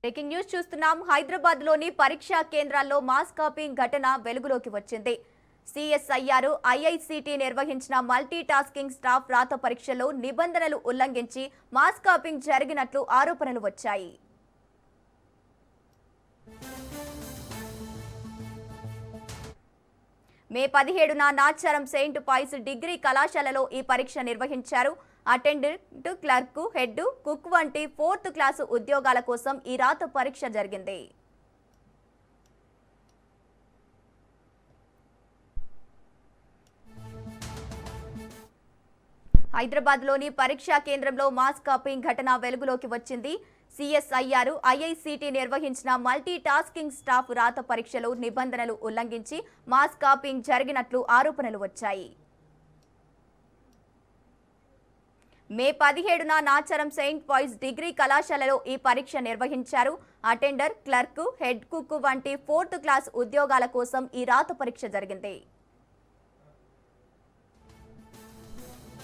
Breaking news చూస్తున్నాం. హైదరాబాద్ లోని పరీక్షా కేంద్రాల్లో మాస్ కాపింగ్ ఘటన వెలుగులోకి వచ్చింది. సిఎస్ఐఆర్ ఐఐసిటి నిర్వహించిన మల్టీ టాస్కింగ్ స్టాఫ్ రాత పరీక్షలో నిబంధనలు ఉల్లంఘించి మాస్ కాపింగ్ జరిగినట్లు ఆరోపణలు వచ్చాయి. మే 17న నాచారం సెయింట్ పాయిస్ డిగ్రీ కళాశాలలో ఈ పరీక్ష నిర్వహించారు. అటెండెంట్, క్లర్క్, హెడ్, కుక్ వంటి 4th క్లాసు ఉద్యోగాల కోసం ఈ రాత పరీక్ష జరిగింది. హైదరాబాద్లోని పరీక్షా కేంద్రంలో మాస్ కాపింగ్ ఘటన వెలుగులోకి వచ్చింది. సిఎస్ఐఆర్ ఐఐసిటి నిర్వహించిన మల్టీ టాస్కింగ్ స్టాఫ్ రాత పరీక్షలో నిబంధనలు ఉల్లంఘించి మాస్ కాపింగ్ జరిగినట్లు ఆరోపణలు వచ్చాయి. మే 17న నాచారం సెయింట్ పాయిస్ డిగ్రీ కళాశాలలో ఈ పరీక్ష నిర్వహించారు. అటెండర్, క్లర్క్, హెడ్ కుక్ వంటి 4th క్లాస్ ఉద్యోగాల కోసం ఈ రాత పరీక్ష జరిగింది.